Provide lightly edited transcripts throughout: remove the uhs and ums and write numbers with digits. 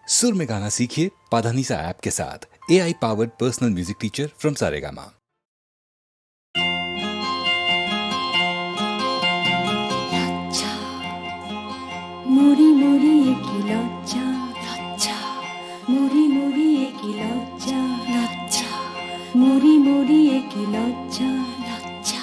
सुर में गाना सीखिए पाधानीसा ऐप के साथ। AI powered personal music teacher from Saregama. মুড়ি মুড়ি কি লজ্জা লজ্জা, মুড়ি মুড়ি কি লজ্জা লজ্জা, মুড়ি মুড়ি কি লজ্জা লজ্জা।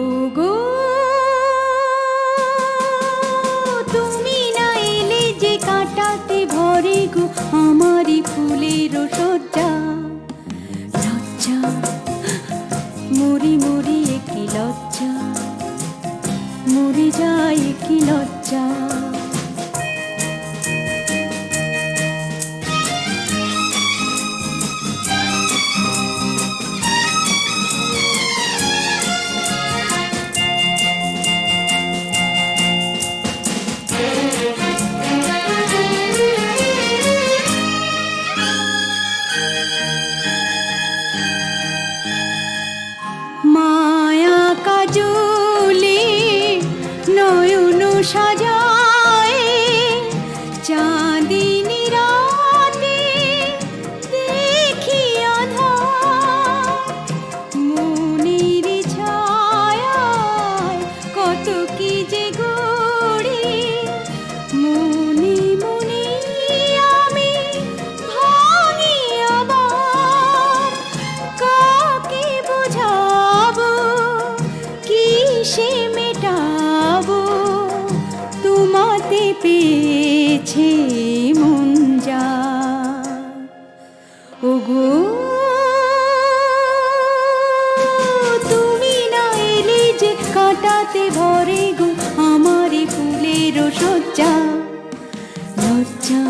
ওগো তুমি না এলে যে কাটাতে ভরে গো আমারই ফুলের সজ্জা লজ্জা, মরি মরি কি লজ্জা, মরে যায় কি লজ্জা। মায়া কাজলে নয়ন সাজায়, চাঁদিনী রাতে দেখি আঁধার, মনের ছায়ায় কত কি যে গড়ে, মনে মনে আমি ভাঙি আবার। কাকে বোঝাবো কিসে মেটাবো, তোমাতে পেয়েছে মন যা। ওগো তুমি না এলে যে কাটাতে ভরে গো আমারে ফুলের সজ্জা লজ্জা,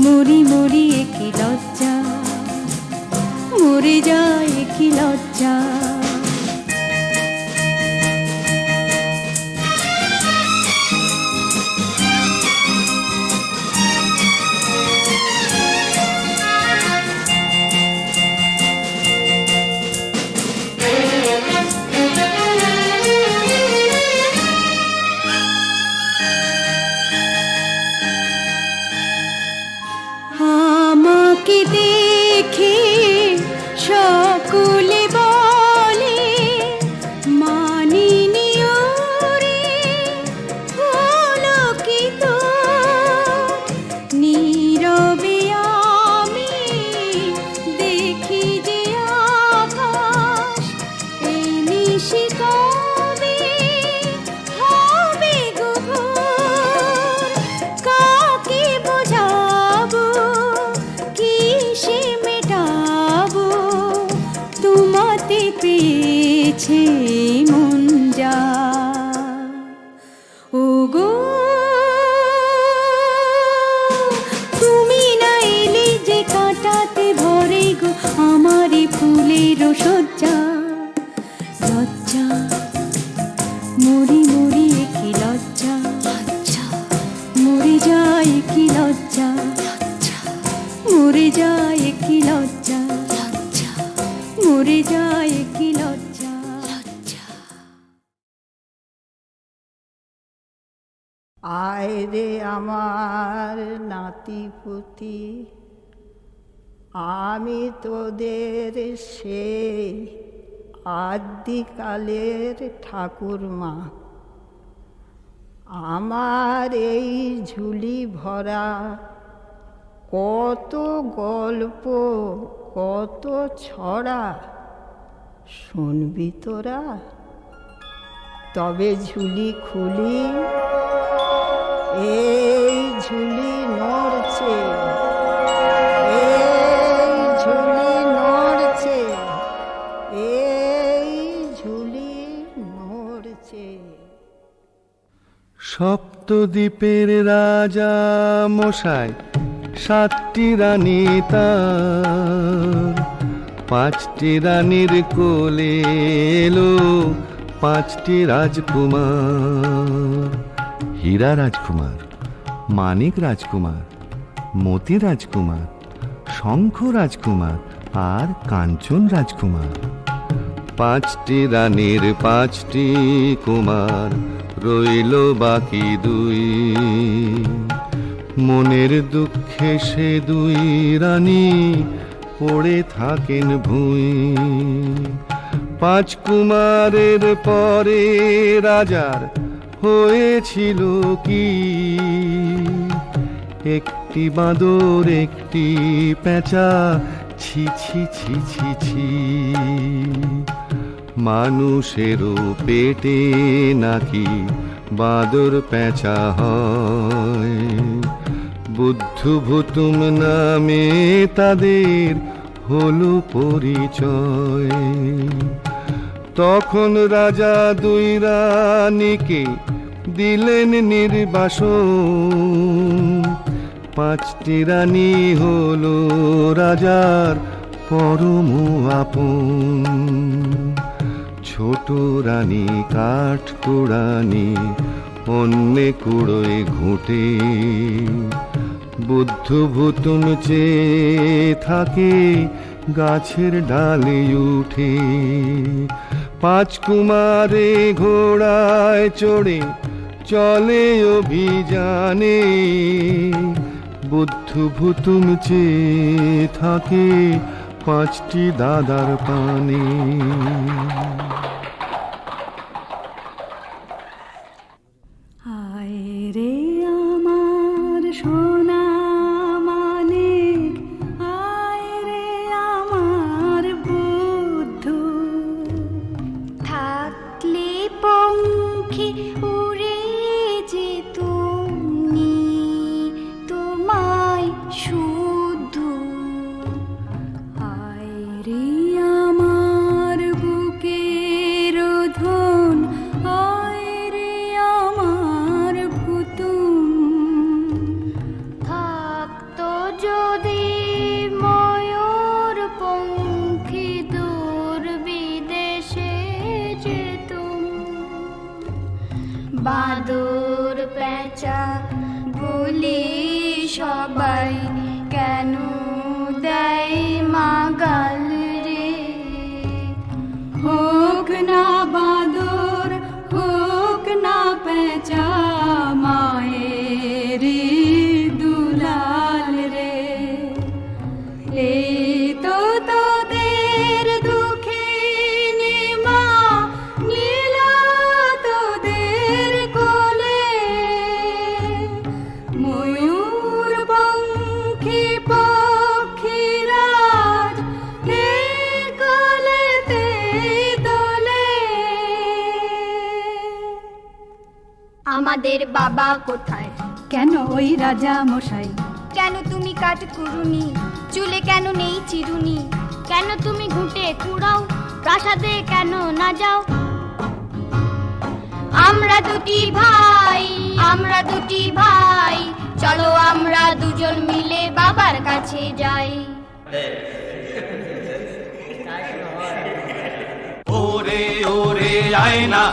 মরি মরি কি লজ্জা, মরে যায় কি লজ্জা। আমাকে দেখে সকলে বলে মানিনি ওরে হলো কি তো, নীরবে আমি দেখি যে আকাশ এই নিশি কবে হবে গো ভোর। কাকে বোঝাবো কিসে মেটাবো, তোমাতে পেয়েছে মন যা। ওগো তুমি না এলে যে কাটাতে ভরে গো আমারই ফুলের সজ্জা লজ্জা, মরি মরি কি লজ্জা লজ্জা, মরে যায় কি লজ্জা লজ্জা, মরে যায় কি লজ্জা লজ্জা, মরে যায় কি লজ্জা লজ্জা। আয় রে আমার নাতিপুতি, আমি তোদের সেই আদিকালের ঠাকুরমা। আমার এই ঝুলি ভরা কত গল্প কত ছড়া শুনবি তোরা? তবে ঝুলি খুলি, এই ঝুলি নড়ছে, এই ঝুলি নড়ছে, এই ঝুলি নড়ছে। সপ্তদ্বীপের রাজা মশাই, সাতটি রানী তার, পাঁচটি রানীর কোলে এলো পাঁচটি রাজকুমার। হীরা রাজকুমার, মানিক রাজকুমার, মতি রাজকুমার, শঙ্খ রাজকুমার আর কাঞ্চন রাজকুমার। 5টি রানীর 5টি কুমার, রইল বাকি 2। মনের দুঃখে সে 2 রানী পড়ে থাকেন ভুঁই। 5 কুমারের পরে রাজার হয়েছিল কি? একটি বাঁদর, একটি পেঁচা, ছি ছি ছি ছি ছি। মানুষেরও পেটে নাকি বাঁদর পেঁচা হয়। বুদ্ধু ভুতুম নামে তাদের হলো পরিচয়। তখন রাজা 2 রানীকে দিলেন নির্বাসন। 5টি রানী হলো রাজার পরম আপন। ছোট রানী কাঠকুড়ানি, অন্যে কুড়োয় ঘুঁটে। বুদ্ধু ভুতুম চেয়ে থাকে গাছের ডালে উঠে। 5 কুমারে ঘোড়ায় চড়ে চলে অভিযানে। বুদ্ধু ভুতুম চেয়ে থাকে 5টি দাদার পানে। আয় রে আমার সোনা মানিক, আয় রে আমার বুদ্ধু। থাকলে পঙ্খে উড়ে যেতুমনি তোমায় শুধু। আয় রে আমার বুকের ধন, আয় রে আমার ভুতুম। থাকতো যদি ময়ূর পঙ্খী দূর বিদেশে যেতুম। বাদর পেঁচা বলি সবাই কেন দেয় মাগাল রে। হোক না বাদর, হোক না পেঁচা, মায়ের দুলাল রে। এই তো তোদের দুঃখিনী মা, নীল তোদের কোলে। ময়ূর পঙ্খী পক্ষীরাজ এই কোলেতে তোলে। আমাদের বাবা কোথায়? কেন ওই রাজা মশাই? কেন তুমি কাঠ কুড়ুনি? চুলে কেন নেই চিরুনি? কেন তুমি ঘুঁটে কুড়াও? প্রাসাদে কেন না যাও? আমরা 2টি ভাই, আমরা 2টি ভাই, চলো আমরা 2জন মিলে বাবার কাছে যাই। ওরে ওরে আয় না,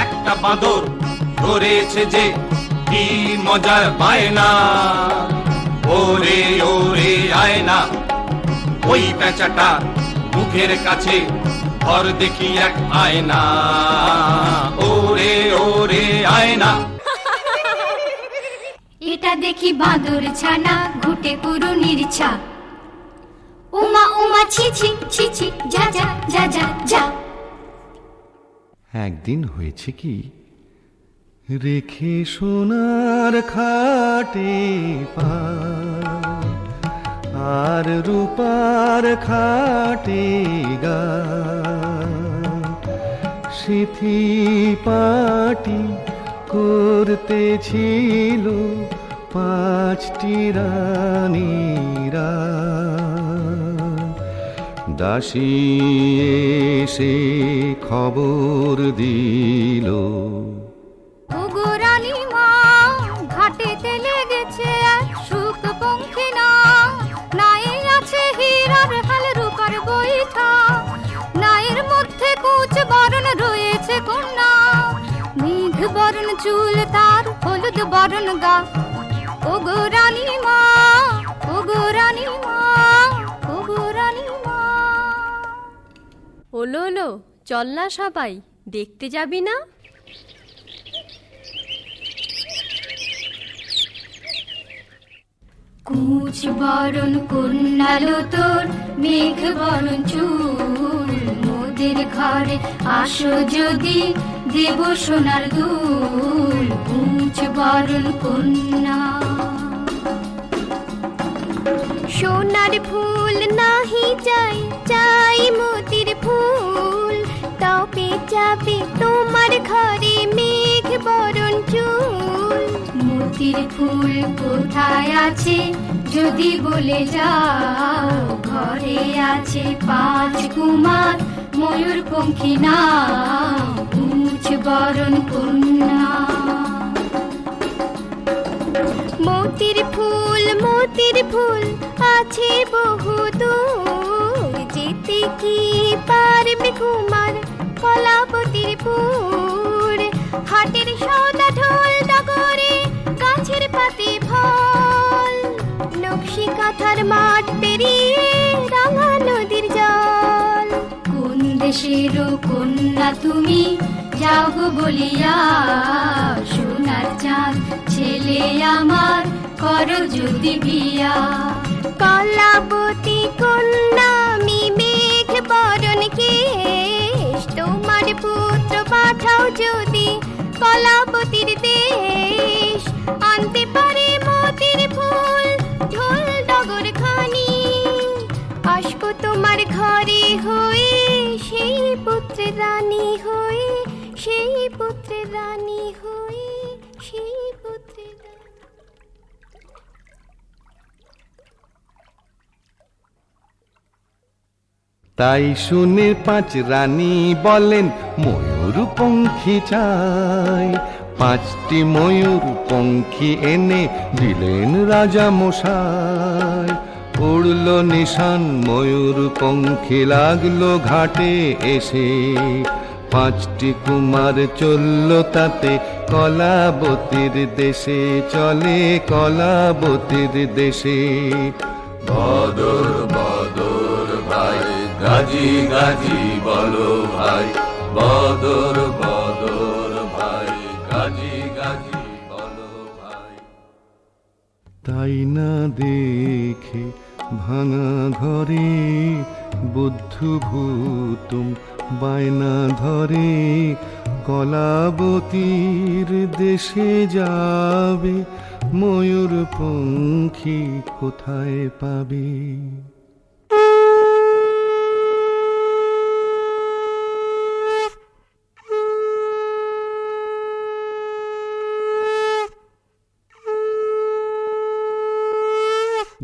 একটা বাঁদর ধরেছে যে কি মজার বায়না। ওরে ওরে আয় না, ওই পেঁচাটা মুখের কাছে ধর দেখি এক আয়না। ওরে ওরে আয় না। এটা দেখি বাঁদর ছানা, ঘুটে কুড়ুনির ছা। উমা উমা ছি ছি ছি ছি, যা যা যা যা যা। একদিন হয়েছে কি, রেখে সোনার খাটে পা, আর রূপার খাটে গা, সিথি পাটি করতেছিল 5টি রানীরা। দাসী এসে খবর দিল, ওগো রানী মা, ঘাটেতে লেগেছে এক সুখ পঙ্খী না। নাই আছে হীরার হাল রূপার বৈঠা, নায়ের মধ্যে কুচ বরণ রয়েছে কন্যা। মেঘ বরণ চুল তার, হলুদ বরণ গা। ওগো রানী মা, ওগো রানী মা। ওলো চল না সবাই, দেখতে যাবি না? কুচ বরণ কন্যালো তোর, মেঘ বরণ চুল, মোদের ঘরে আসো যদি, দেব সোনার দুল। কুচ বরণ কন্যা। সোনার ফুল নাহি চাই, চাই মোতির ফুল, তবে যাবে তোমার ঘরে মেঘ বরণ চুল। মোতির ফুল কোথায় আছে যদি বলে যাও, ঘরে আছে 5 কুমার, ময়ূর পঙ্খী নাও, কুচ বরণ কন্যা। মোতির ফুল আছে বহু দূর, যেতে কি পারবে কুমার কলাবতীর পুর। হাটের সৌদা ঢোল ডগরে, গাছের পাতে ফল, নকশি কাঁথার মাঠ পেরিয়ে রাঙা নদীর জল। কোন দেশের কন্যা তুমি, যাও গো বলিয়া, সোনার চাঁদ ছেলে আমার, করো যদি বিয়া। কলাবতী কন্যা আমি, মেঘ বরণ কেশ, তোমার পুত্র পাঠাও যদি কলাবতীর দেশ। আনতে পারে মোতির ফুল, ঢোল ডগর খানি, আসবো তোমার ঘরে হয়ে, সেই পুত্রের রানী হয়ে, সেই পুত্রের রানী হয়ে, সেই পুত্রের রানী। তাই শুনে 5 রানী বলেন ময়ূর পঙ্খী চাই। 5টি ময়ূর পঙ্খী এনে দিলেন রাজা মশাই। উড়ল নিশান ময়ূর পঙ্খী, লাগলো ঘাটে এসে। 5টি কুমার চলল তাতে, কলাবতীর দেশে, চলে কলাবতীর দেশে। বদর বদর ভাই, গাজি গাজি বলো ভাই, বদর বদর ভাই, গাজি গাজি বলো ভাই। তাই না দেখে ভাঙা ঘরে, বুদ্ধু ভূতুম বায়না ধরে। কলাবতীর দেশে যাবে, ময়ূর পঙ্খী কোথায় পাবে?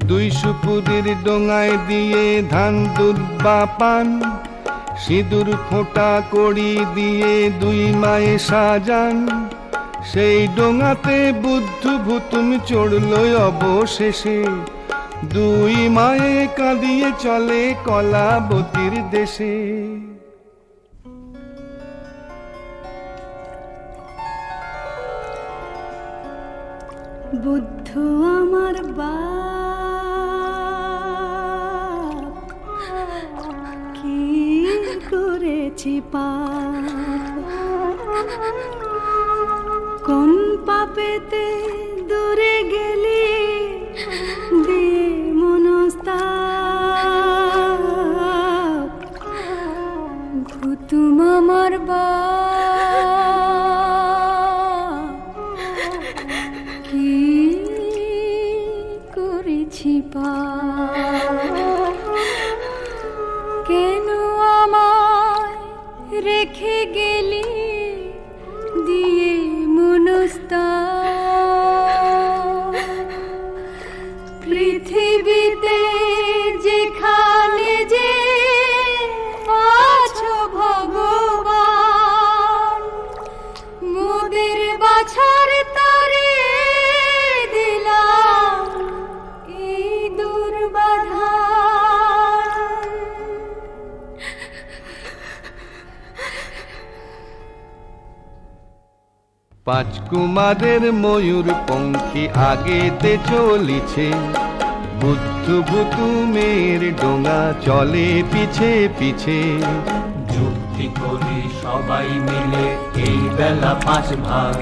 দুই সুপুরের ডোঙায় দিয়ে ধান দুব্বা পান, সিঁদুর ফোঁটা কড়ি দিয়ে 2 মায়ে সাজান। সেই ডোঙাতে বুদ্ধু ভূতুম চড়ল অবশেষে, 2 মায়ে কাঁদিয়ে চলে কলাবতীর দেশে। বুদ্ধ আমার বাপ, কি করেছি পাপ, কোন পাপেতে দূরে গেলি দিয়ে মনস্তাপ। ভূতুম আমার বাপ, কি করেছি পাপ, কেন আমায় রেখে গেলি দিয়ে মনস্তাপ। পৃথিবীতে যেখানে যে আছো ভগবান, মোদের বাছার তারে দিলাম এই দুর্বাধান। 5 কুমারের ময়ূর পঙ্খী আগেতে চলিছে, বুদ্ধ ভূতুমের ডোঙা চলে পিছে পিছে। ছুটি করি সবাই মিলে এই বেলা 5 ভাই।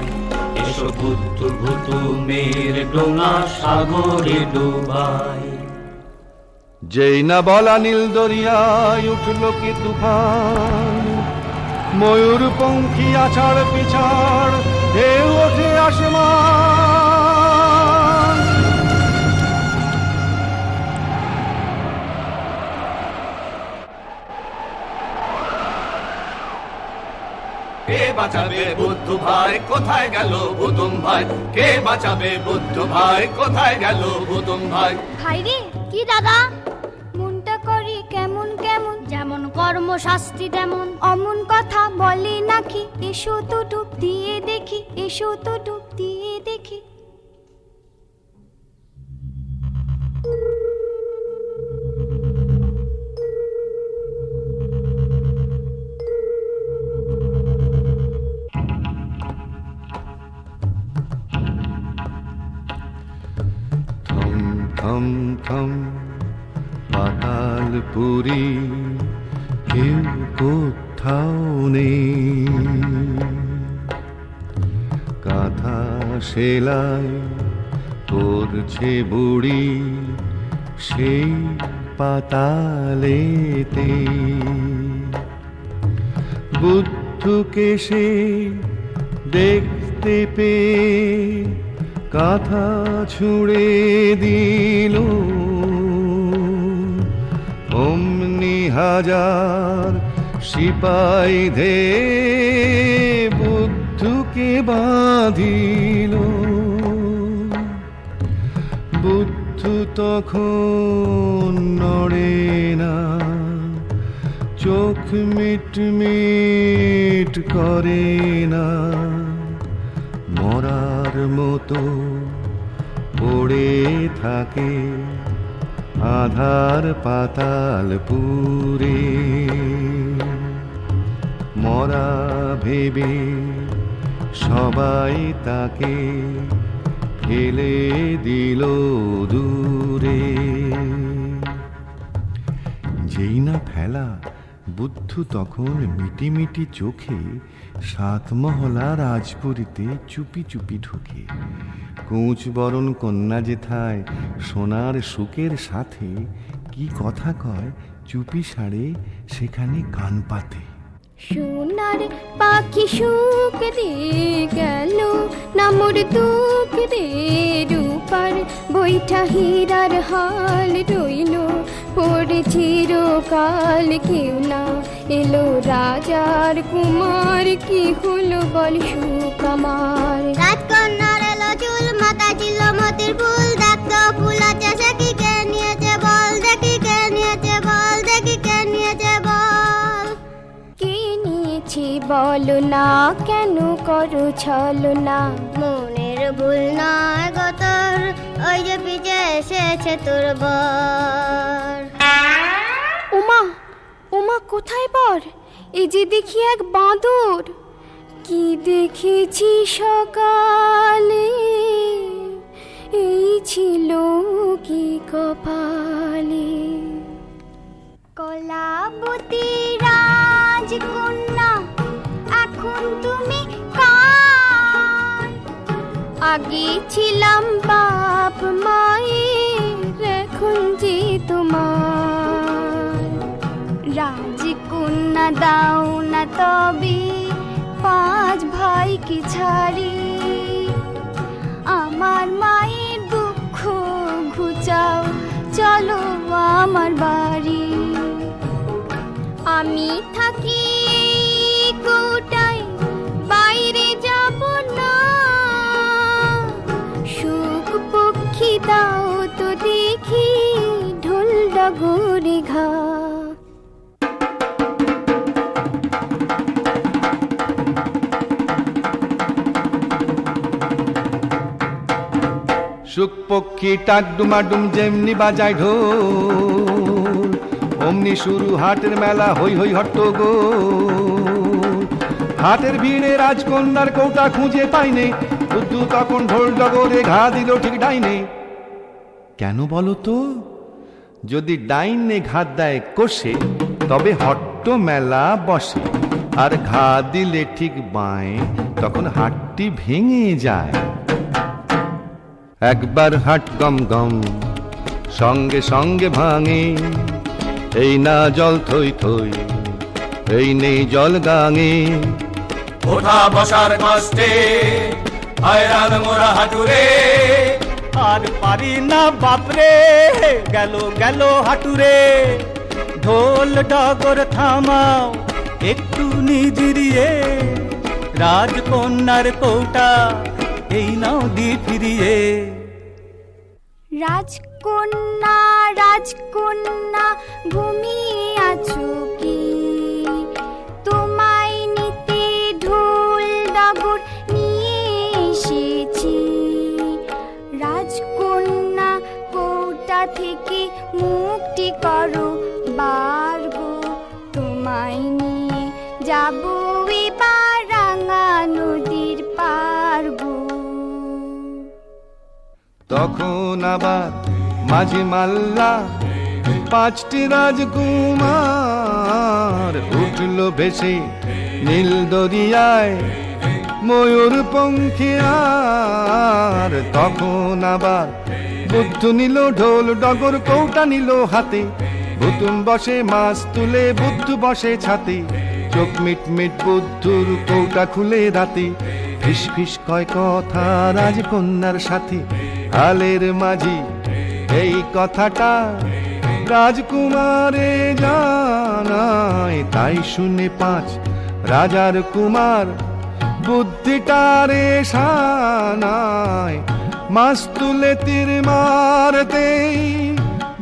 এসো বুদ্ধ ভূতু মেয়ের ডোঙা সাগরে ডুবাই। যেই না বলা নীল দরিয়ায় উঠল কি তুফান, ময়ূর পঙ্খী আছাড় পিছাড় ঢেউ ওঠে আসমান। কে বাঁচাবে বুদ্ধ ভাই, কোথায় গেল ভূতম ভাই? কে বাঁচাবে বুদ্ধ ভাই, কোথায় গেল ভূতম ভাই? ভাই রে কি দাদা, মনটা করি কেমন কেমন, যেমন কর্মশাস্ত্রী তেমন অমন কথা বলে নাকি। এসো তো ডুব দিয়ে দেখি, এসো তো ডুব দিয়ে দেখি। থম থম থম পাতালপুরি, কেউ কোথাও নেই। কাঁথা সেলাই করছে বুড়ি সেই পাতালেতে। বুদ্ধকে সে দেখতে পেয়ে কাঁথা ছুঁড়ে দিল। অমনি হাজার সিপাই ধে বুদ্ধকে বাঁধিল। বুদ্ধ তখন নড়ে না, চোখ মিটমিট করে না, মরার মতো পড়ে থাকে আধার পাতালপুরে। মরা ভেবে সবাই তাকে ফেলে দিল দূরে। যেই না ফেলা, বুদ্ধ তখন মিটিমিটি চোখে 7 মহলা রাজপুরীতে চুপি চুপি ঢোকে। কোঁচ বরণ কন্যা যেথায় সোনার সুখের সাথে কি কথা কয় চুপি সারে সেখানে কান পাতে। সোনার পাখি সুখ দিয়ে গেল, নামর দুঃখ দিয়ে রূপার বৈঠা হীরার হাল রইল পড়ে চিরকাল। কেউ না এলো রাজার কুমার, কি হলো বল সুখ আমার। রাজকন্যার এলো চুল, মাথা ছিল মতির ফুল, দেখতো ফুল আছে সে কি কে নিয়েছে বল, দেখি কে নিয়েছে বল, দেখি কে নিয়েছে বল। কে নিয়েছি বলো না, কেন করো ছলো না। মনের ভুল নয় গো তোর, ওই যে পিছে এসেছে তোর বর। ওমা ওমা কোথায় বর? এই যে দেখি এক বাঁদর। কি দেখেছি সকালে, এই ছিল কি কপালে। কলাবতী রাজকন্যা এখন তুমি কার? আগে ছিলাম বাপ মায়ের, এখন যে তোমার। রাজকন্যা দাও না তবে 5 ভাইকে ছাড়ি, আমার মায়ের দুঃখ ঘুচাও, চলো আমার বাড়ি। আমি থাকি কোটায়, বাইরে যাব না, সুখ পক্ষী দাও তো দেখি ঢোল ডগরে ঘা। সুখ পক্ষী টাক ডুমাডুম যেমনি বাজায় ঢোল, অমনি শুরু হাটের মেলা, হই হই হট্টগোল। হাটের ভিড়ে রাজকন্যার কৌটা খুঁজে পাইনে, বুদ্ধ তখন ঢোল ডগরে ঘা দিল ঠিক ডাইনে। কেন বলো তো? যদি ডাইনে ঘাত দেয় কষে, তবে হট্ট বড্ড মেলা বসে, আর ঘা দিলে ঠিক বাঁয়ে তখন হাটটি ভেঙে যায়। একবার হাট গম গম সঙ্গে সঙ্গে ভাঙে, এই না জল থই থই, এই নেই জল গাঙে। ওঠা বসার কষ্টে হায়রান মোরা হাঁটুরে, আর পারি না বাপরে, গেল গেল হাঁটুরে। ঢোল ডগর থামাও একটু নিজিরিয়ে, রাজকন্যার কৌটা এই নাও দি ফিরিয়ে। রাজকন্যা রাজকন্যা ঘুমিয়ে আছো কি, তোমায় নিতে ঢোল ডগর নিয়ে এসেছি। রাজকন্যা কৌটা থেকে মুক্তি করো বার গো, তোমায় নিয়ে যাবো এবার রাঙা নদীর পার গো। তখন আবার মাঝে মাল্লা পাঁচটি রাজকুমার উঠল ভেসে নীল দরিয়ায় ময়ূর পঙ্খী। আর তখন আবার বুদ্ধ নিল ঢোল ডগর কৌটা নিল হাতে, ভুতুম বসে মাছ তুলে বুদ্ধ বসে ছাতে। চোখ মিট মিট বুদ্ধুর কৌটা খুলে রাতে, ফিস ফিস কয় কথা রাজকন্যার সাথে। হালের মাঝি এই কথাটা রাজকুমারে জানায়, তাই শুনে পাঁচ রাজার কুমার বুদ্ধিটারে সানায়। মাছ তুলে তীর মারতেই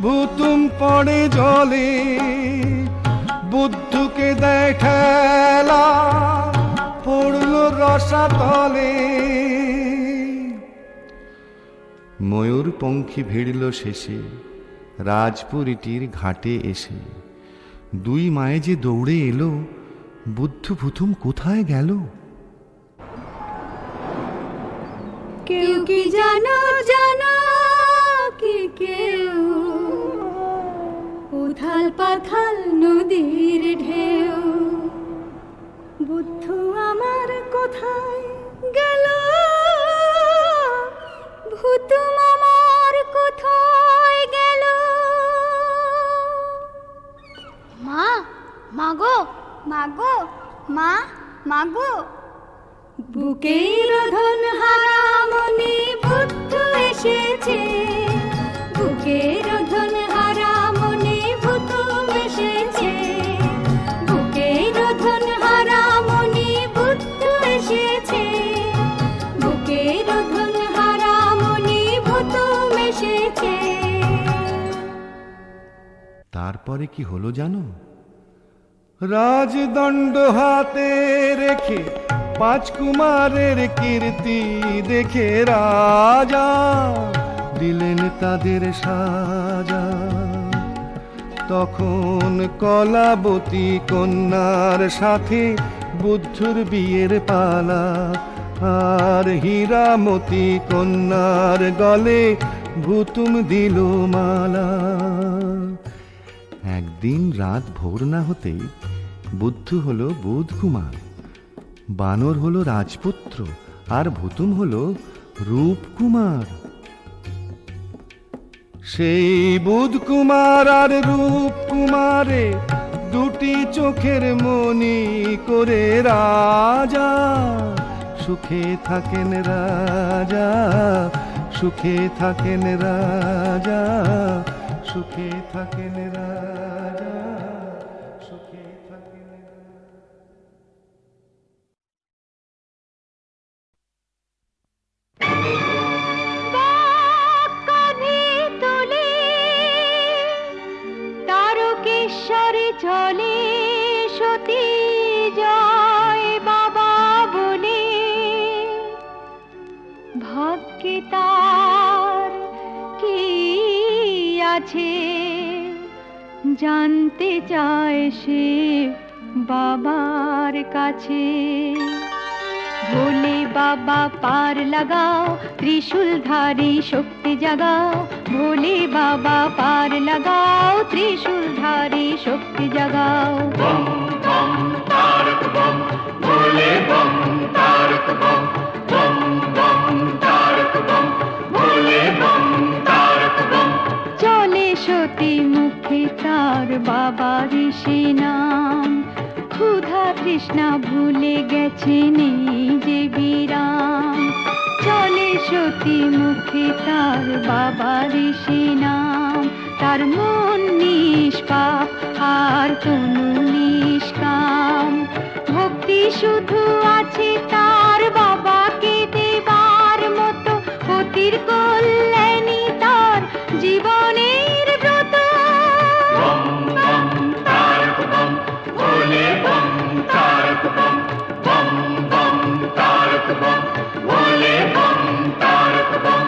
ভুতুম পড়ে জলে, বুদ্ধকে দেয় ঠেলা পড়ল রসাতলে। ময়ূর পঙ্খী ভিড়ল শেষে রাজপুরীটির ঘাটে এসে। দুই মায়ে যে দৌড়ে এলো, বুদ্ধ ভুতুম কোথায় গেল? কেউ কি জানো জানো কি কেউ, উথাল পাথাল নদীর ঢেউ। বুদ্ধ আমার কোথায় গেল, ভুতুম আমার কোথায় গেল। মা মাগো মাগো মা মাগো। বুকের রোধন হারা মনে বুদ্ধ এসেছে, বুকের রোধন হারা মনে ভুতুম এসেছে। বুকের রোধন হারা মনে বুদ্ধ এসেছে, বুকের রোধন হারা মনে ভুতুম এসেছে। তারপরে কি হলো জানো? রাজদণ্ড হাতে রেখে পাঁচ কুমারের কীর্তি দেখে রাজা দিলেন তাদের সাজা। তখন কলাবতী কন্যার সাথে বুদ্ধর বিয়ের পালা, আর হীরামতি কন্যার গলে ভুতুম দিল মালা। একদিন রাত ভোর না হতেই বুদ্ধ হলো বুধ কুমার, বানর হলো রাজপুত্র, আর ভুতুম হলো রূপকুমার। সেই বুধ কুমার আর রূপকুমারে দুটি চোখের মনি করে রাজা সুখে থাকেন রাজা, সুখে থাকেন রাজা, সুখে থাকেন রাজা, সুখে থাকেন রাজা। তারকেশ্বরে চলে সতী জয় বাবা বলে, ভাগ্যে তার কি আছে জানতে চায় সে বাবার কাছে। ভোলে বাবা পার লাগাও, ত্রিশূলধারী শক্তি জাগাও। ভোলে বাবা পার লাগাও, ত্রিশূলধারী শক্তি জাগাও। বম বম তারক বম ভোলে বম তারক বম বম বম তারক বম ভোলে বম তারক বম। চলে সতী মুখে তার বাবার সে নাম, ক্ষুধা তৃষ্ণা ভুলে গেছে নেই যে বিরাম। চলে সতী মুখে তার বাবার সে নাম, তার মন নিষ্পাপ আর তনু নিষ্কাম। ভক্তি শুধু আছে তার বাবাকে দেবার মতো, পতির কল্যাণী তার জীবনের ব্রত। বম বম তারক বম ভোলে বম তারক বম বম বম তারক বম ভোলে বম তারক বম।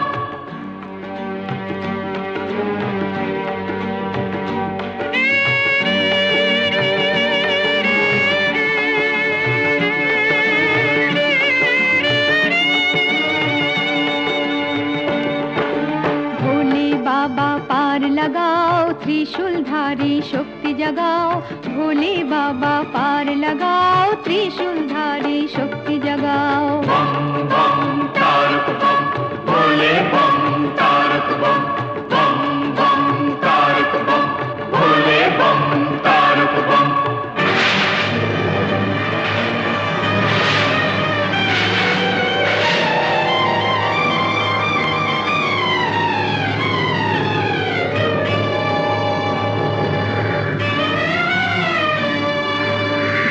ভোলে বাবা পার লাগাও, ত্রিশূলধারী শক্তি জাগাও। ভোলে বাবা পার লাগাও, ত্রিশূলধারী শক্তি জাগাও। বম বম তারক বম ভোলে বম তারক বম বম বম তারক বম ভোলে বম তারক বম।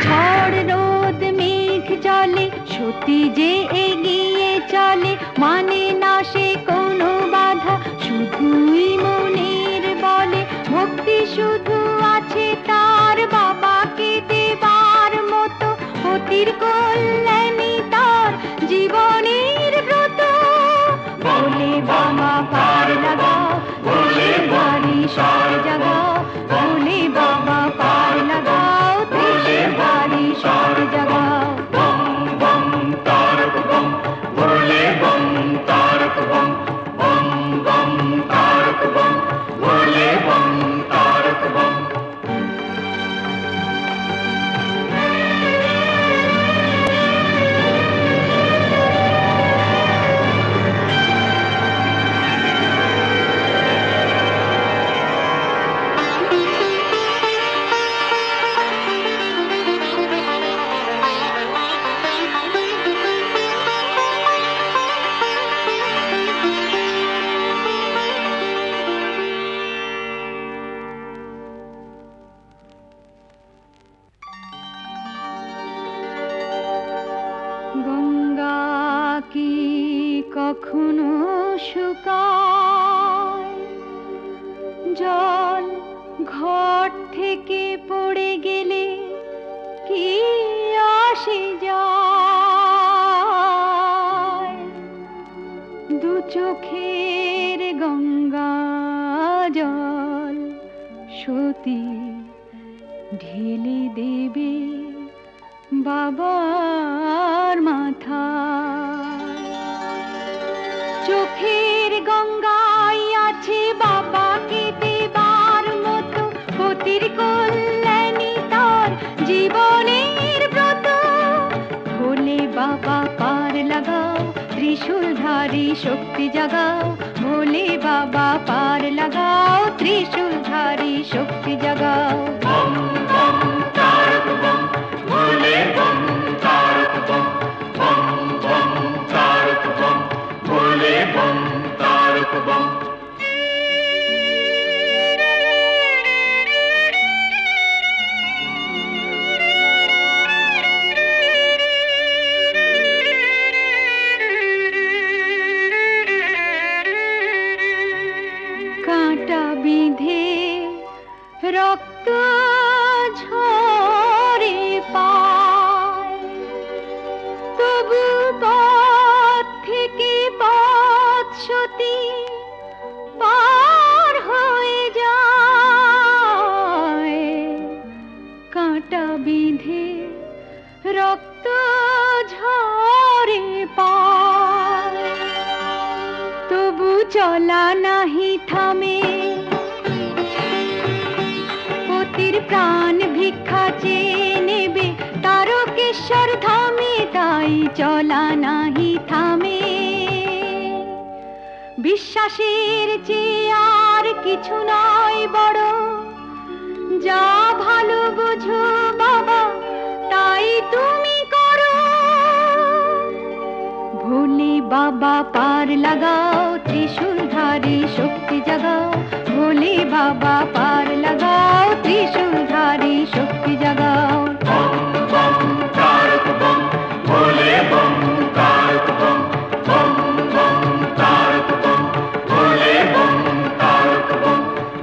ঝড় রোদ মেঘ জলে সতী যে এগিয়ে চলে, মানে না সে কোনো বাধা, শুধুই মনের বলে। ভক্তি শুধু আছে তার বাবাকে দেবার মতো, পতির কল্যাণী তার জীবনের ব্রত। ভোলে বাবা পার লাগাও, ত্রিশূলধারী শক্তি জাগাও। ভোলে বাবা পার লাগাও, ত্রিশূলধারী শক্তি জাগাও। বম বম তারক বম ভোলে বম তারক বম বম বম তারক বম ভোলে বম তারক বম। গঙ্গা কি কখনো শুকায়? জল ঘট থেকে পড়ে গেলে কি আসে যায়? দু চোখের গঙ্গা জল সতী ঢেলে দেবে বাবার মাথায়। চোখের গঙ্গায় আছে বাবাকে দেবার মতো, পতির কল্যাণী তার জীবনের ব্রত। ভোলে বাবা পার লাগাও, ত্রিশূলধারী শক্তি জাগাও। ভোলে বাবা পার লাগাও, ত্রিশূলধারী শক্তি জাগাও। বম বম তারক বম ভোলে বম তারক বম বম বম তারক বম ভোলে বম তারক বম। কাঁটা বিঁধে রক্ত ঝরে পায়, তবু পথ থেকে পথ সতী পার হয়ে যায়। কাঁটা বিঁধে রক্ত ঝরে পায়, তবু চলা নাহি থামে, পতির প্রাণ চলা নাহি থামে, বিশ্বাসের চেয়ে আর কিছু নয় বড়, যা ভালো বোঝো বাবা তাই তুমি করো। ভোলে বাবা পার লাগাও, ত্রিশূলধারী শক্তি জাগাও, ভোলে বাবা পার লাগাও, ত্রিশূলধারী শক্তি জাগাও। বম বম তারক বম, ভোলে বম তারক বম, বম বম তারক বম, ভোলে বম তারক বম।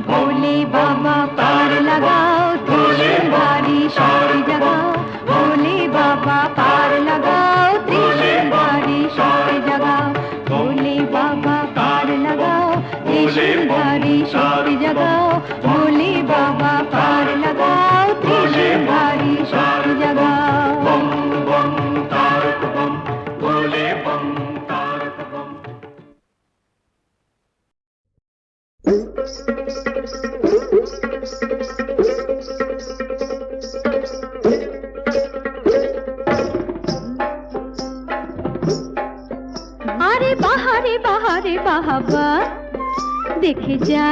ভোলে বাবা পার লাগাও, ত্রিশূলধারী শক্তি জাগাও, ভোলে বাবা পার লাগাও, ত্রিশূলধারী শক্তি জাগাও, ভোলে বাবা পার লাগাও, ত্রিশূলধারী শক্তি জাগাও, ভোলে বাবা পার লাগাও, ত্রিশূলধারী শক্তি জাগাও। বম বম তারক বম, ভোলে বম তারক বম। আরে বাহারে বাহারে বাহাবা, দেখে যা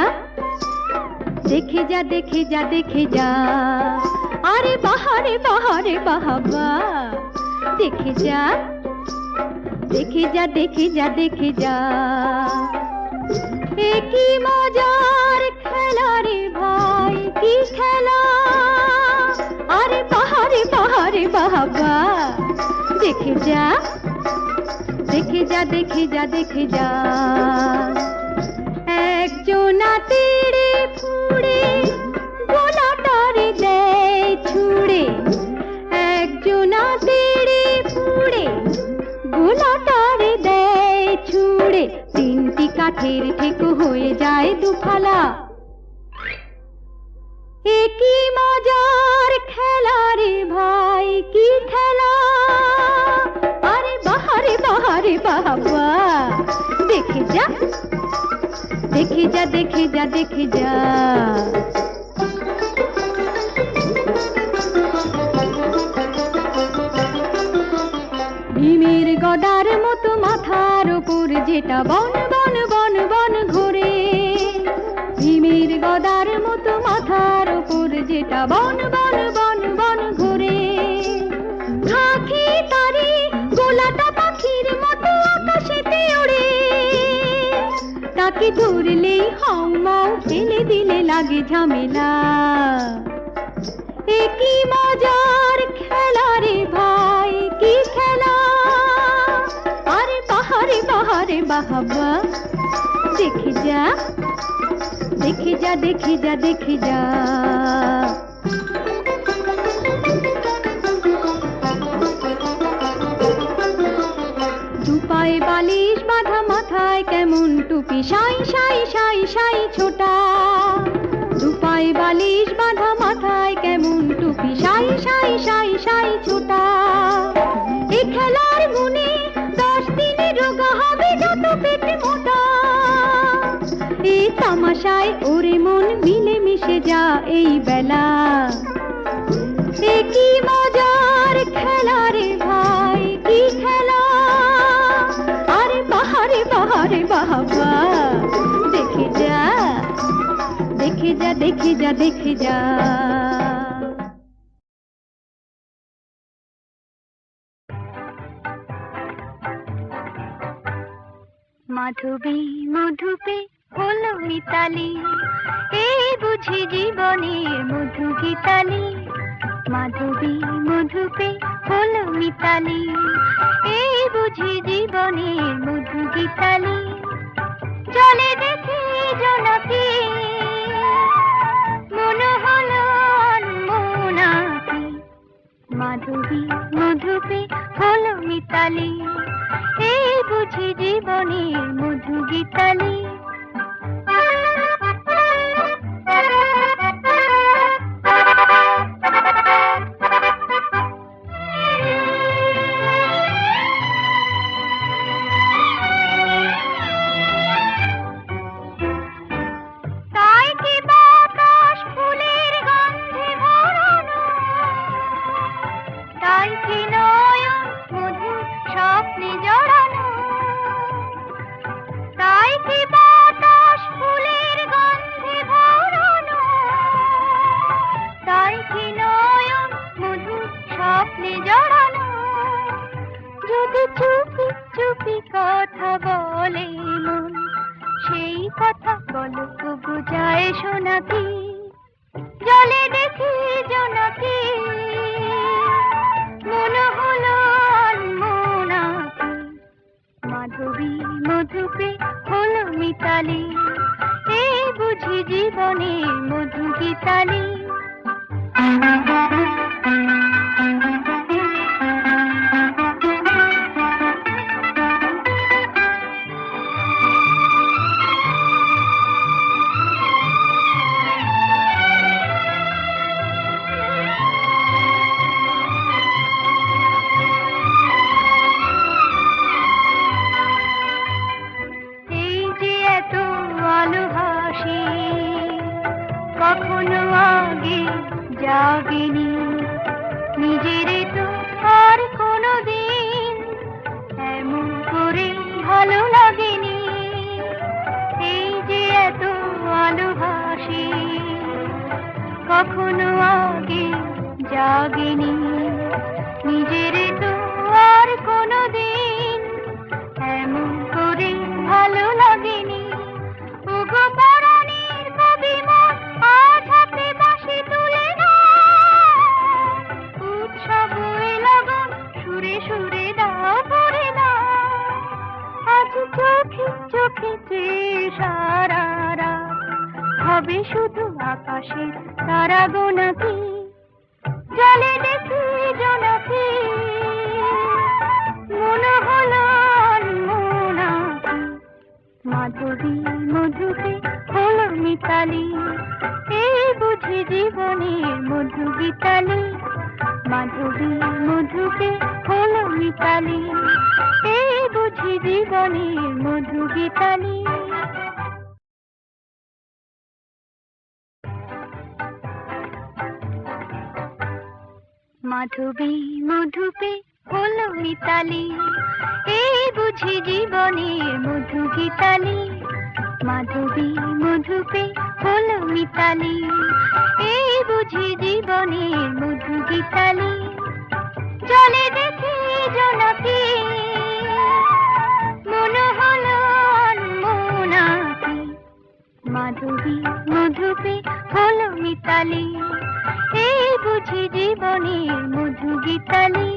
দেখে যা দেখে যা দেখে যা। আরে বাহারে বাহারে বাহাবা, দেখে যা দেখে যা দেখে যা দেখে যা। এ কি মজার খেলা রে ভাই, কি খেলা। আরে বাহারে বাহারে বাহাবা, দেখে যা দেখে যা দেখে যা দেখে যা। একজনা তেড়ে ফুড়ে গোলাটারে দেয় ছুড়ে, একজনা তেড়ে ফুড়ে গোলাটারে দেয় ছুড়ে, তিনটি কাঠের ঠেকো হয়ে যায় দুফালা। এ কি মজার খেলা রে ভাই, কি খেলা। আরে বাহারে বাহারে বাবা, দেখে যা দেখে যা দেখে যা দেখে যা। ভীমের গদার মতো মাথার উপর যেটা বন বন বন বন ঘোরে, ভীমের গদার মতো মাথার উপর যেটা বন বন বন বন ঘোরে। খাকি তারে গোলাটা পাখির মতো আকাশেতে ওড়ে, তাকে ধরলেই হাউ মাউ ফেলে দিলে লাগে ঝামেলা। এ কি মজার খেলা রে ভাই, কি খেলা। আরে বাহারে বাহারে বাহাবা, দেখে যা দেখে যা দেখে যা দেখে যা। দুপায়ে বালিশ বাঁধা, মাথায় কেমন টুপি, সাই সাই সাই সাই ছোটা। দুপায়ে বালিশ বাঁধা, মাথায় কেমন টুপি, সাই সাই সাই সাই ছোটা। এ খেলার গুণে 10 দিনে রোগা হবে যত পেট মোটা। এই তামাশায় ওরে মন মিলে মিশে যা এই বেলা। এ কি মজার খেলা রে ভাই, কি খেলা। আরে বাহারে বাহারে বাবা, দেখে যা দেখে যা দেখে যা দেখে যা। মাধবী মধুপে হলো মিতালি, এই বুঝি জীবনের মধু গীতালি। মাধবী মধুপে হলো মিতালি, এই বুঝি জীবনের মধু গীতালি। চলে দেখি জনকে মনে হলো অনমনাকি। মাধবী মধুপে হলো মিতালি, এই বুঝি জীবনের মধু গীতালি। তাই কি বাতাস ফুলের গন্ধে ভরানো, তাই কি নয়ন মধু বলে মন, সেই কথা বলো তবু যায় শোনাকি, জলে দেখি জোনাকি, মনে হলো আনমনাকি, মাধবী মধুপে হলো মিতালি, এই বুঝি জীবনে মধু গীতালি। কখনো আগে জাগেনি, নিজের তো আর কোনো দিন এমন করে ভালো লাগেনি। এই যে এত আলো হাসি কখনো আগে জাগেনি, নিজের তো আর কোনো দিন এমন করে ভালো লাগেনি। ওগো পরাণের কবি মন আজ হাতে বাঁশি তুলে দাও, উৎসব লগন সুরে সুরে দাও ভরে দাও, আজ চোখে চোখে সারা রাত হবে শুধু আকাশে তারা গোনাকি, জলে দেখি জোনাকি, মনে হলো আনমনাকি, মাধবী মধুপে হলো মিতালি, এই বুঝি জীবনের মধু গীতালি, মাধবী মধুপে হলো মিতালি, এই বুঝি জীবনের মধু গীতালি। মাধবী মধুপে হলো মিতালি, এই বুঝি জীবনের মধু গীতালি, মাধবী মধুপে হলো মিতালি, এই বুঝি জীবনের মধু গীতালি, জলে দেখি জোনাকি, মনে হলো আনমনাকি, মাধবী মধুপে হলো মিতালি, এই বুঝি জীবনের মধু গীতালি।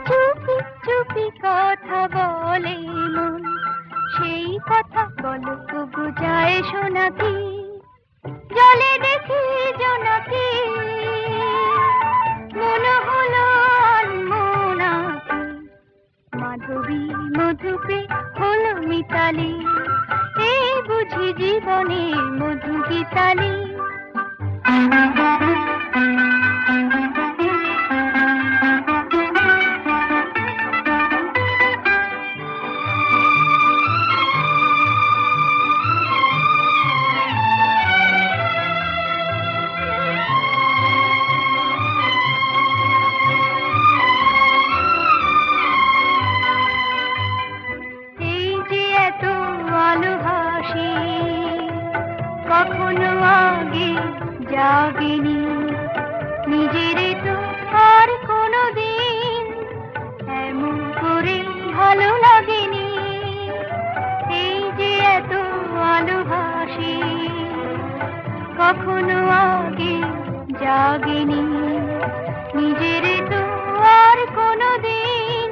চুপি চুপি কথা বলে মন, সেই কথা বলো তবু যায় শোনাকি, জলে দেখি জোনাকি, মনে হলো আনমনাকি, মাধবী মধুপে হলো মিতালি, এই বুঝি জীবনের মধু গীতালি। কখনো আগে জাগেনি, নিজের তো আর কোনো দিন এমন করে ভালো লাগেনি। এই যে এত আলো হাসি কখনো আগে জাগেনি, নিজের তো আর কোনো দিন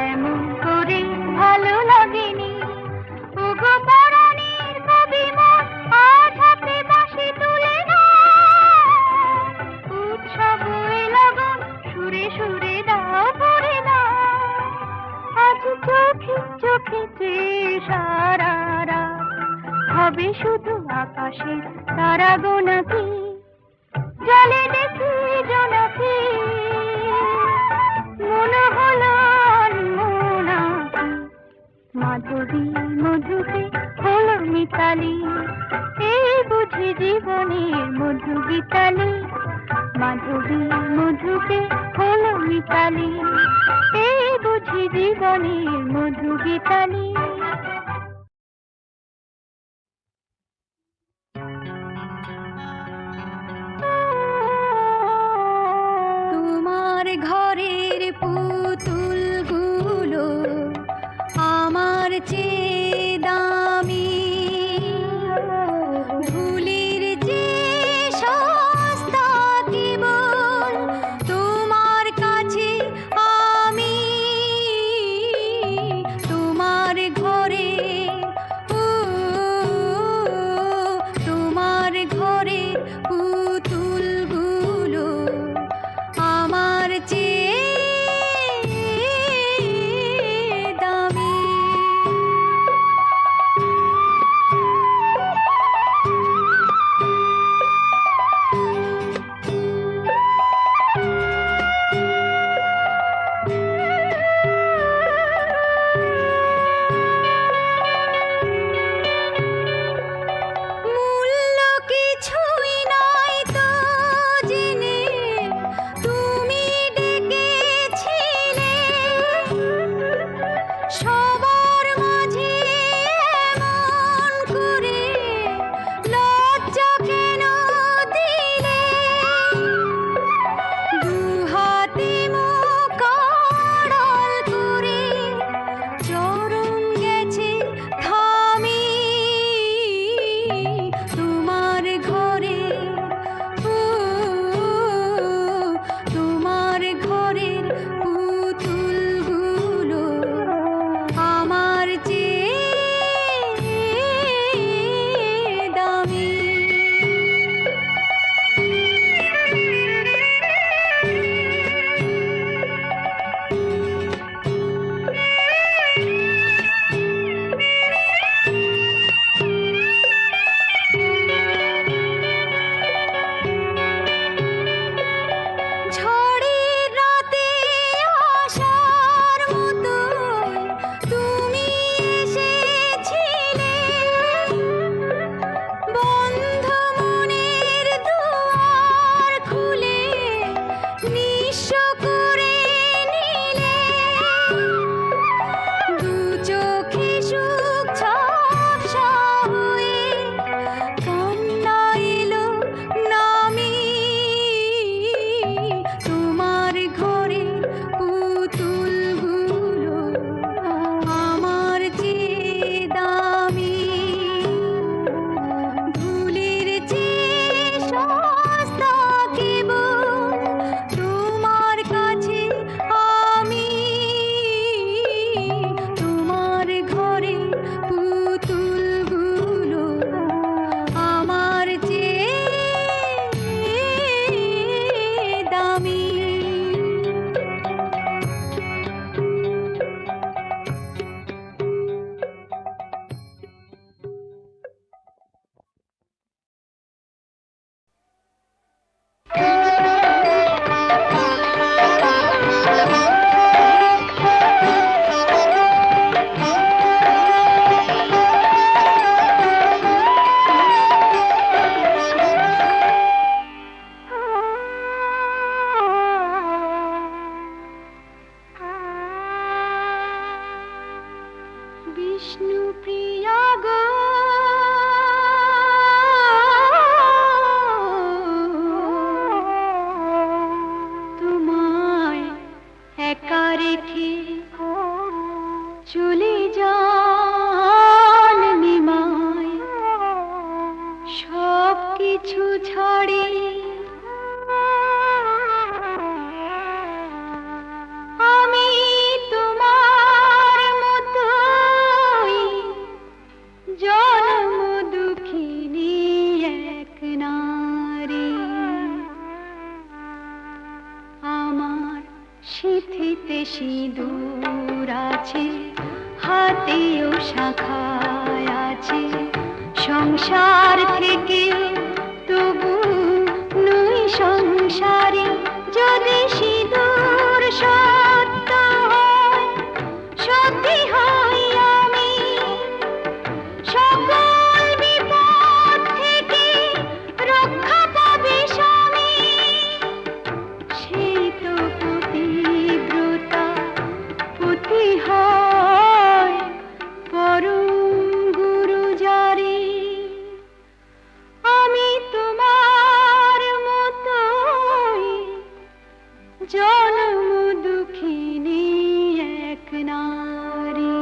এমন করে ভালো লাগেনি। ওগো পরাণের কবি মন আজ হাতে বাঁশি তুলে দাও, উৎসব লগন সুরে সুরে দাও ভরে দাও, আজ চোখে চোখে সারা রাত হবে শুধু আকাশে তারা গোনাকি জলে দেখি জোনাকি মনে হলো মোনাকি মাধবী মধুকে হলো মিতালি এই বুঝি জীবনের মধু গীতালি মাধবী মধুকে হলো মিতালি এই বুঝি জীবনের মধু গীতালি তোমার ঘরের পুতুলগুলো আমার চেয়ে দামি ভুলের যে সস্তা কেবল তোমার কাছে আমি তোমার ঘরে তোমার ঘরের পুতুলগুলো আমার চেয়ে দামি মূল্য কিছুই নাই তো জেনে তুমি ডেকেছিলে সবার মাঝে এমন করে লজ্জা কেন দিলে দুহাতে মুখ আড়াল করে চরণ গেছে থামি তোমার ঘরে তোমার ঘরের পুতুলগুলো আমার চেয়ে দামি ঝড়ের রাতে আসার মতো তুমি এসেছিলে বন্ধ মনের দুয়ার খুলে নিঃস্ব করে নিলে দু চোখে সুখ ঝাপসা হয়ে কান্না এলো নামি তোমার ঘরে পুতুলগুলো আমার চেয়ে দামি ভুলের চেয়ে সস্তা কেবল তোমার কাছে আমি তোমার ঘরে পুতুলগুলো আমার চেয়ে দামি বিষ্ণু প্রিয়া গো তোমায় একা রেখে চলে যান নিমায় সব কিছু ছাড়ে আমি তোমার মতোই জন্ম দুঃখিনী এক নারী আমার সিঁথিতে সিঁদুর আছে হাতেও শাখায় আছে সংসার থেকে সংসারে যদি সিঁদুর সত্য হয়, সত্যি হয় আমি সকল বিপদ থেকে রক্ষা পাবে স্বামী। সেই তো পতিব্রতা পতি হয় পরম গুরু যারে। আমি তোমার মতোই জনম দুঃখিনী এক নারী।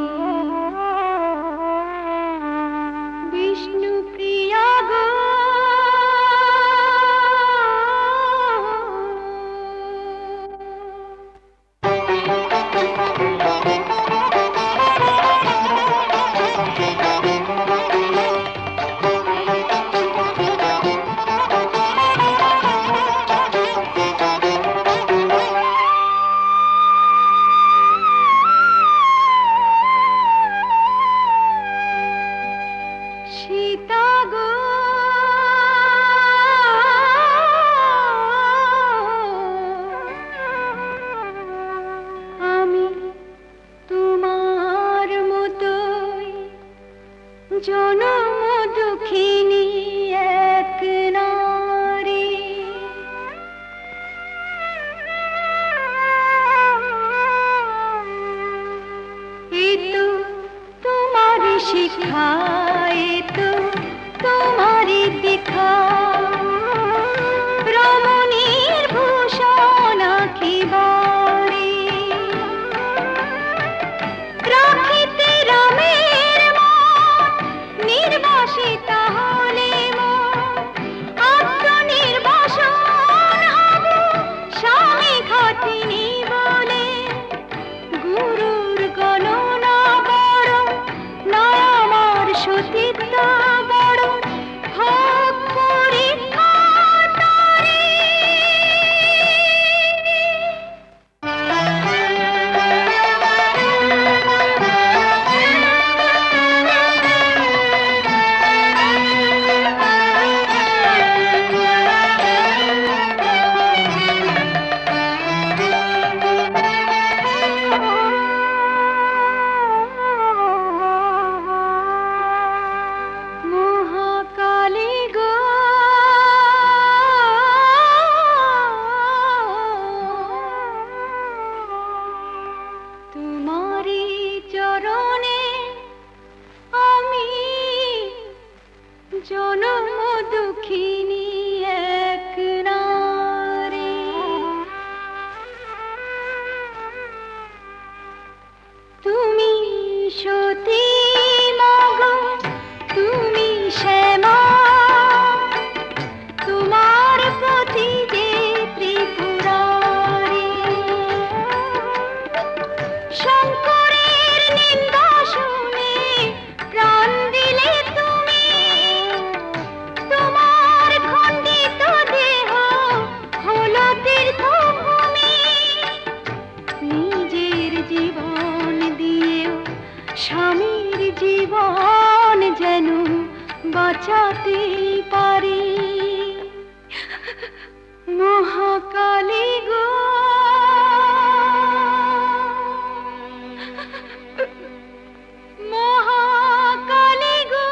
বিষ্ণু প্রিয়া গো সীতা গো আমি তোমার মতোই জনম দুঃখিনী এক নারী। এ তো তোমার শিক্ষা, এ তো তোমারই দীক্ষা। রমণীর ভূষণ আঁকিবারে রাখিতে রামের মন, নির্বাসিতা হলে মন আত্মনির্বাসন হব স্বামী ঘাতিনী বলে। গুরুর গণনা বড় নয় আমার সতীত্ব বড়, হোক পরীক্ষা তারে। মহাকালী গো তোমারি চরণে আমি জনম দুঃখিনী এক নারী। তুমি সতী মগ, তুমি শ্যামা, তোমার পতি যে ত্রিপুরারি। শঙ্করের নিন্দা শুনে প্রাণ দিলে তুমি, তোমার খণ্ডিত দেহ হলো তীর্থভূমি। নিজের জীবন দিয়েও স্বামীর জীবন যেন বাঁচাতে পারি। মহাকালী গো মহাকালী গো।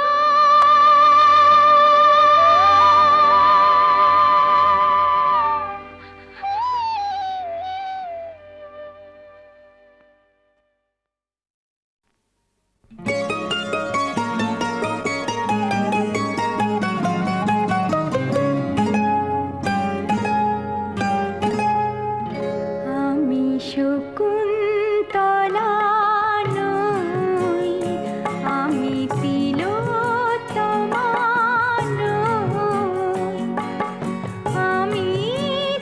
আমি শকুন্তলা নই, আমি তিলোত্তমা নই। আমি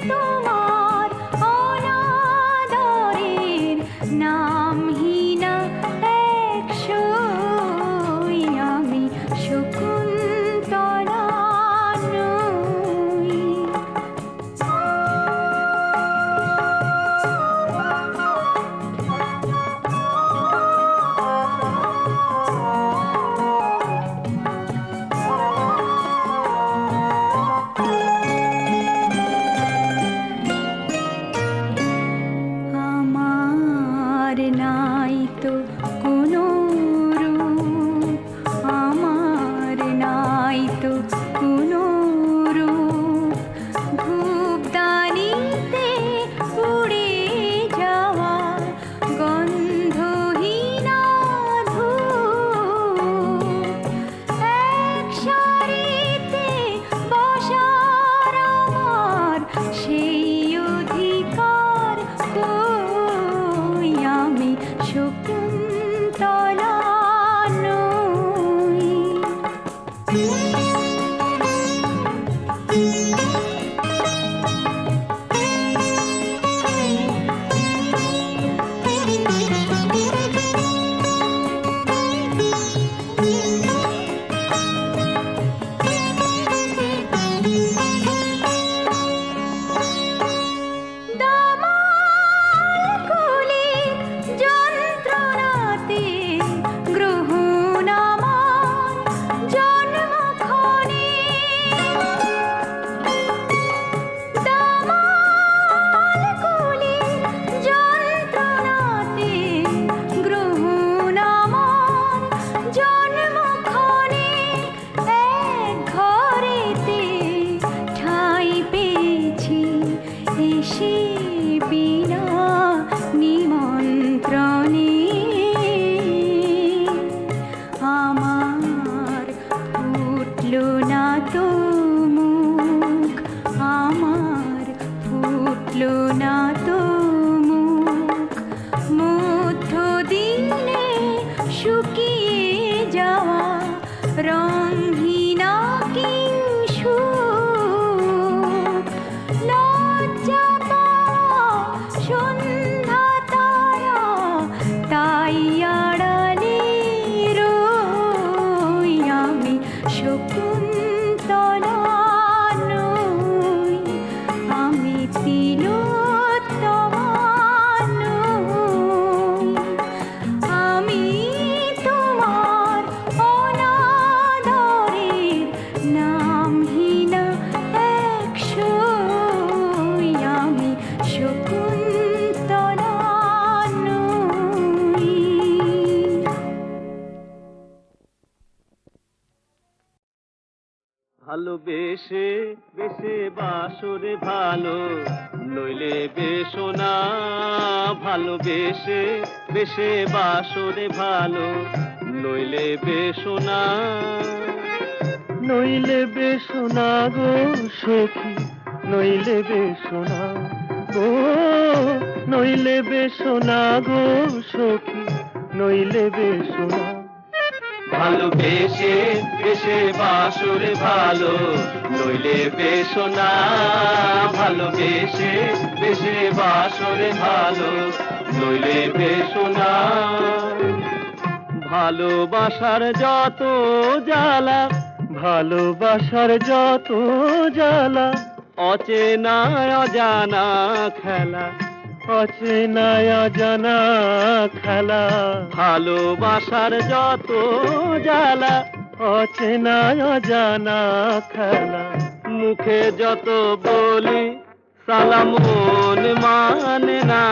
তোমার অনাদরের নামহীনা একশই। আমি শকুন্তলা নই। তো কোনো রূপ, আমার নাই তো কোনো রূপ, ধূপদানিতে পুড়ে যাওয়া গন্ধহীনা ধূপ, এক সারিতে বসার আমার সেই অধিকার কই, আমি শকুন্তলা নই। দামালকুলির যন্ত্রণাতে গ্রহণ আমার জন্মক্ষণে, দামালকুলির যন্ত্রণাতে গ্রহণ আমার জন্মক্ষণে, এক ঘরেতে ঠাঁই পেয়েছি এসে বিনা নিমন্ত্রণে, আমার ফুটলো না তো মুখ, আমার ফুটলো না তো মুখ, মধ্য দিনে শুকিয়ে যাওয়া রঙহীনা কিংসুক, লজ্জা পাওয়া সন্ধ্যা তারা তাই আড়ালে রই, আমি শকুন্তলা নই, আমি তিলোত্তমা নই, আমি তোমার অনাদরের নামহীনা এক সই, আমি শকুন্তলা নই। ভালোবেসে বেসে বাসরে ভালো, নইলে বেশো না। ভালোবেসে বেসে বাসরে ভালো, নইলে বেশো না। নইলে বেশো না গো সখী, নইলে বেশো না গো, নইলে বেশো না গো সখী, নইলে বেশো না। ভালোবেসে বেসে বাসরে ভালো, নইলে বেশো না। ভালোবেসে বেসে বাসরে ভালো, নইলে বেশো না। ভালোবাসার যত জ্বালা, ভালোবাসার যত জ্বালা, অচেনা অজানা খেলা, অচেনা অজানা খেলা। ভালোবাসার যত জ্বালা, অচেনা অজানা খেলা। মুখে যত বলি সালাম মন মানে না।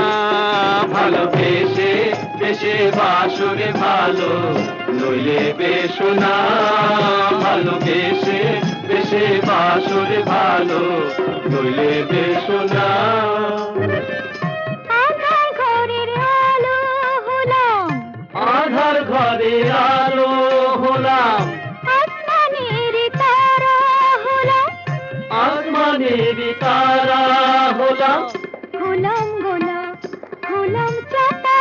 ভালোবেসে বেসে বাসরে ভালো, নইলে বেশো না। ভালোবেসে বেসে বাসরে ভালো, নইলে বেশো না। আধার ঘরের আলো হলাম, আধার ঘরে আলো হলাম, আসমানের তারা হলাম, আসমানের তারা হলাম। হলাম গোলাপ, হলাম চাপা,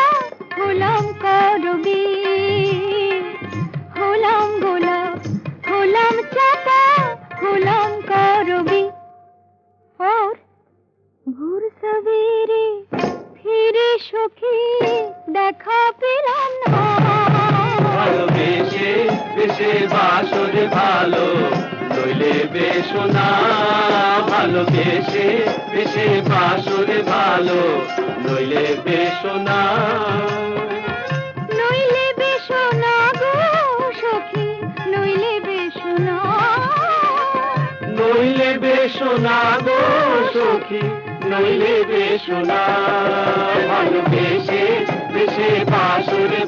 হলাম করবি, হলাম গোলাপ, হলাম চাপা, হলাম করবি। और ভোর সবেরে ফিরে সখী দেখা পেলাম না। ভালোবেসে বেসে বাসরে ভালো, নইলে বেশো না। ভালোবেসে বেসে বাসরে ভালো, নইলে বেশো না। নইলে বেশো না গো সখী, নইলে বেশো না, নইলে বেশো না গো সখী, নইলে বেশো না। ভালোবেসে বেসে বাসরে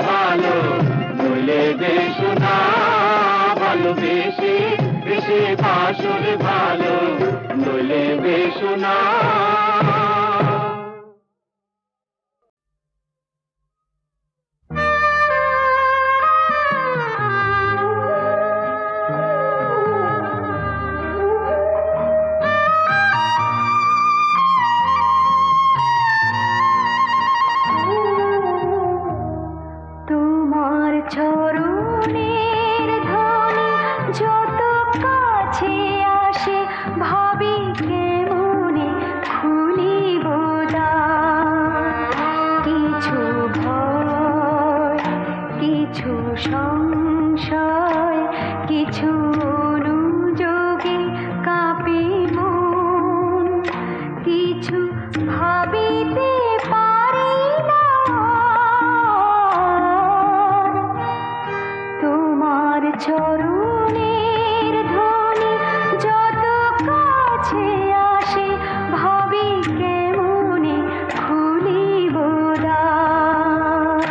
আসলে ভালো, নইলে বেশো না। তোমার চরণের ধ্বনি যত কাছে আসে ভাবি কেমনে খুলিব দ্বার। কিছু ভয়, কিছু সংশয়, কিছু অনুযোগে কাঁপে মন, কিছু ভাবিতে পারি না। তোমার চরণের ধ্বনি যত কাছে আসে ভাবি কেমনে খুলিব দ্বার।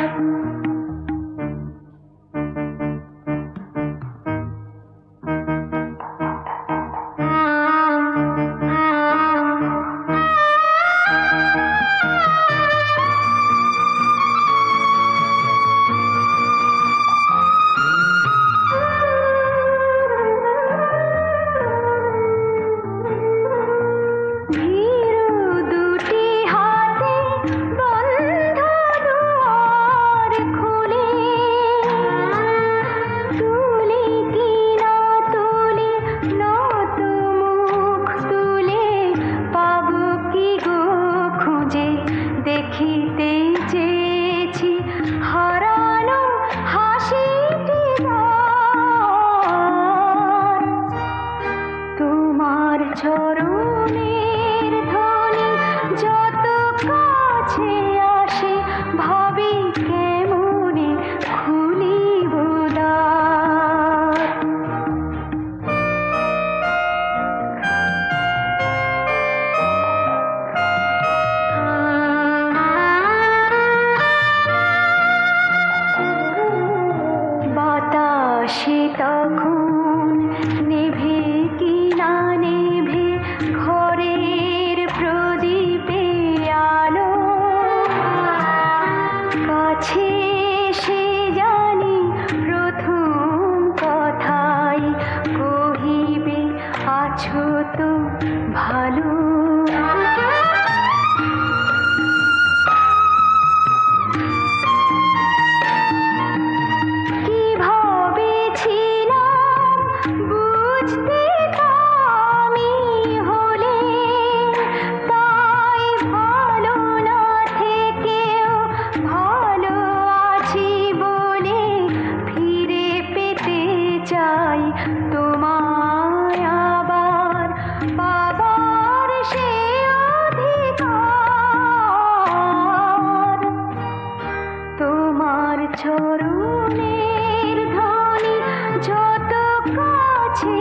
ভীরু দুটি হাতে বন্ধ দুয়ার খুলে, তুলি কি না তুলি নত মুখ তুলে, পাব কি গো খুঁজে দেখিতে চেয়েছি হারানো হাসিটি দ্বার। তোমার চরণের ধ্বনি যত কাছে আসে ভাবি কেমনে খুলিব দ্বার। বাতাসে তখন নেভে কি না নেভে ঘরের প্রদীপে আলো। কাছে সে জানি প্রথম কথাই কহিবে আছো তো ভালো। কি ভেবেছিলাম বুঝতে আমি হলে, তাই ভালো না থেকেও ভালো আছি বলে ফিরে পেতে চাই তোমায় আবার, পাবার সে অধিকার। তোমার চরণের ধ্বনি যত কাছে